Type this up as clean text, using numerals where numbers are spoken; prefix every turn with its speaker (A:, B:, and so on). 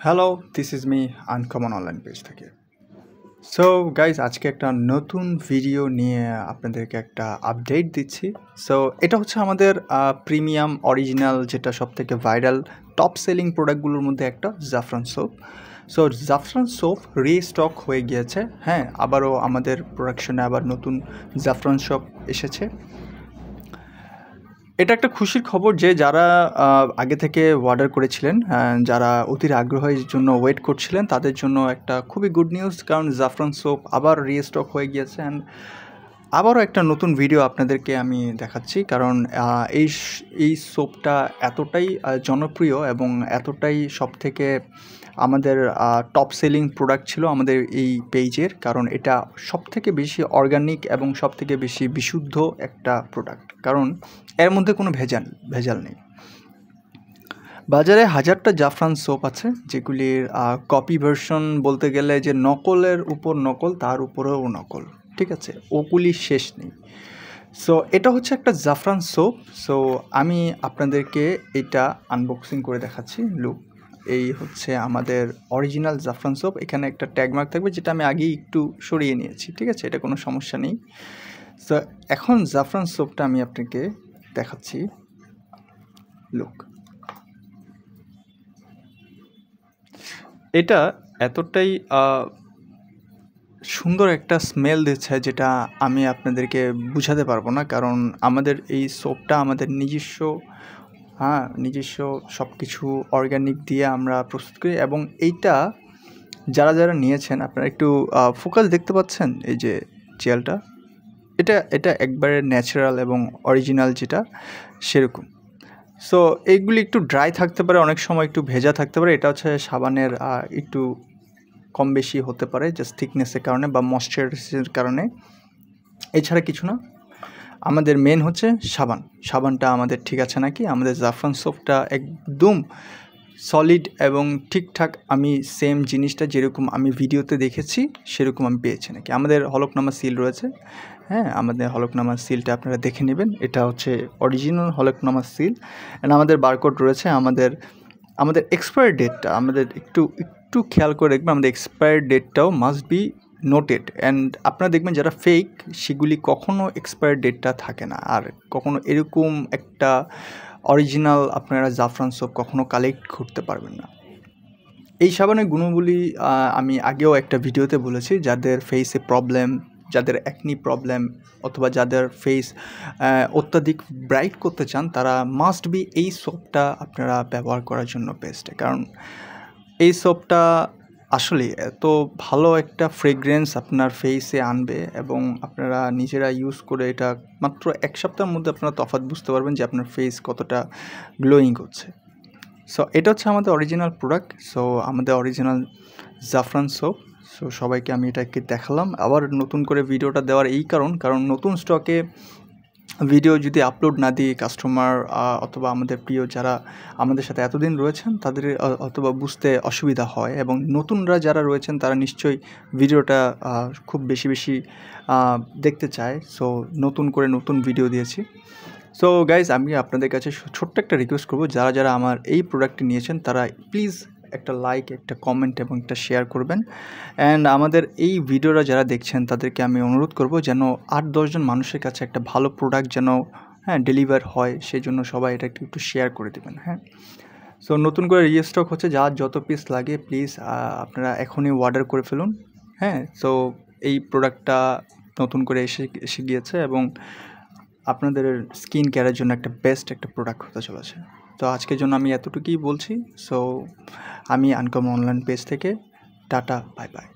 A: Hello, this is me uncommon online page থেকে। So guys, আজকে একটা নতুন ভিডিও নিয়ে আপনাদেরকে একটা আপডেট দিচ্ছি। সো এটা হচ্ছে আমাদের প্রিমিয়াম অরিজিনাল, যেটা সবথেকে ভাইরাল টপ সেলিং প্রোডাক্টগুলোর মধ্যে একটা, জাফরান সোপ। সো জাফরান সোপ রিস্টক হয়ে গিয়েছে। হ্যাঁ, আবারও আমাদের প্রোডাকশনে আবার নতুন জাফরান সোপ এসেছে। এটা একটা খুশির খবর যে যারা আগে থেকে অর্ডার করেছিলেন, যারা অধীর আগ্রহের জন্য ওয়েট করছিলেন, তাদের জন্য একটা খুবই গুড নিউজ, কারণ জাফরান সোপ আবার রিস্টক হয়ে গিয়েছে। অ্যান্ড আবারও একটা নতুন ভিডিও আপনাদেরকে আমি দেখাচ্ছি, কারণ এই সোপটা এতটাই জনপ্রিয় এবং এতটাই সবথেকে আমাদের টপ সেলিং প্রোডাক্ট ছিল আমাদের এই পেজের, কারণ এটা সবথেকে বেশি অর্গানিক এবং সবথেকে বেশি বিশুদ্ধ একটা প্রোডাক্ট, কারণ এর মধ্যে কোনো ভেজাল নেই। বাজারে হাজারটা জাফরান সোপ আছে, যেগুলির কপি ভার্সন বলতে গেলে যে নকলের উপর নকল, তার উপরেও নকল, ঠিক আছে, ওগুলি শেষ নেই। সো এটা হচ্ছে একটা জাফরান সোপ। সো আমি আপনাদেরকে এটা আনবক্সিং করে দেখাচ্ছি। লুক, এই হচ্ছে আমাদের অরিজিনাল জাফরান সোপ। এখানে একটা ট্যাগমার্ক থাকবে, যেটা আমি আগেই একটু সরিয়ে নিয়েছি, ঠিক আছে, এটা কোনো সমস্যা নেই। সো এখন জাফরান সোপটা আমি আপনাকে দেখাচ্ছি। লুক, এটা এতটাই সুন্দর একটা স্মেল দিচ্ছে, যেটা আমি আপনাদেরকে বুঝাতে পারবো না, কারণ আমাদের এই সোপটা আমাদের নিজস্ব সব কিছু অর্গ্যানিক দিয়ে আমরা প্রস্তুত করি। এবং এইটা যারা নিয়েছেন, আপনারা একটু ফোকাস দেখতে পাচ্ছেন, এই যে জেলটা, এটা একবারে ন্যাচারাল এবং অরিজিনাল, যেটা সেরকম। সো এইগুলি একটু ড্রাই থাকতে পারে, অনেক সময় একটু ভেজা থাকতে পারে। এটা হচ্ছে সাবানের একটু কম বেশি হতে পারে, জাস্ট থিকনেসের কারণে বা ময়েশ্চারাইজের কারণে, এছাড়া কিছু না। আমাদের মেন হচ্ছে সাবানটা আমাদের ঠিক আছে নাকি, আমাদের জাফরান সোপটা একদম সলিড এবং ঠিকঠাক আমি সেম জিনিসটা যেরকম আমি ভিডিওতে দেখেছি সেরকম আমি পেয়েছি নাকি। আমাদের হলফনামা সিল রয়েছে, হ্যাঁ, আমাদের হলফনামা সিলটা আপনারা দেখে নেবেন। এটা হচ্ছে অরিজিনাল হলফনামা সিল। অ্যান্ড আমাদের বারকোড রয়েছে। আমাদের এক্সপায়ার ডেটটা আমাদের একটু খেয়াল করে দেখবেন, আমাদের এক্সপায়ার ডেটটাও মাস্ট বি নোটেড। অ্যান্ড আপনারা দেখবেন যারা ফেক, সেগুলি কখনও এক্সপায়ার ডেটটা থাকে না, আর কখনও এরকম একটা অরিজিনাল আপনারা জাফরান সোপ কখনও কালেক্ট করতে পারবেন না। এই সাবানের গুণগুলি আমি আগেও একটা ভিডিওতে বলেছি, যাদের ফেসে প্রবলেম, যাদের অ্যাকনি প্রবলেম, অথবা যাদের ফেস অত্যাধিক ব্রাইট করতে চান, তারা মাস্ট বি এই সোপটা আপনারা ব্যবহার করার জন্য বেস্ট। কারণ এই সোপটা আসলে এত ভালো একটা ফ্রেগরেন্স আপনার ফেসে আনবে, এবং আপনারা নিজেরা ইউজ করে এটা মাত্র 1 সপ্তাহের মধ্যে আপনারা তফাৎ বুঝতে পারবেন যে আপনার ফেস কতটা গ্লোয়িং করছে। সো এটা হচ্ছে আমাদের অরিজিনাল প্রোডাক্ট। সো আমাদের অরিজিনাল জাফরান সোপ। সো সবাইকে আমি এটাকে দেখালাম। আবার নতুন করে ভিডিওটা দেওয়ার এই কারণ নতুন স্টকে ভিডিও যদি আপলোড না দিই, কাস্টমার অথবা আমাদের প্রিয় যারা আমাদের সাথে এতদিন রয়েছেন, তাদের অথবা বুঝতে অসুবিধা হয়, এবং নতুনরা যারা রয়েছেন তারা নিশ্চয়ই ভিডিওটা খুব বেশি দেখতে চায়। সো নতুন করে নতুন ভিডিও দিয়েছি। সো গাইজ, আমি আপনাদের কাছে ছোট্ট একটা রিকোয়েস্ট করবো, যারা আমার এই প্রোডাক্টটি নিয়েছেন, তারা প্লিজ একটা লাইক, একটা কমেন্ট এবং একটা শেয়ার করবেন। অ্যান্ড আমাদের এই ভিডিওটা যারা দেখছেন, তাদেরকে আমি অনুরোধ করব যেন 8-10 জন মানুষের কাছে একটা ভালো প্রোডাক্ট যেন ডেলিভার হয়, সেই জন্য সবাই এটা একটু শেয়ার করে দেবেন। হ্যাঁ, সো নতুন করে রিস্টক হচ্ছে, যার যত পিস লাগে প্লিজ আপনারা এখনই অর্ডার করে ফেলুন। হ্যাঁ, সো এই প্রোডাক্টটা নতুন করে এসে গিয়েছে, এবং আপনাদের স্কিন কেয়ারের জন্য একটা বেস্ট একটা প্রোডাক্ট হতে চলেছে। তো আজকের জন্য আমি এতটুকুই বলছি। সো আমি আনকমন অনলাইন পেজ থেকে টাটা, বাই বাই।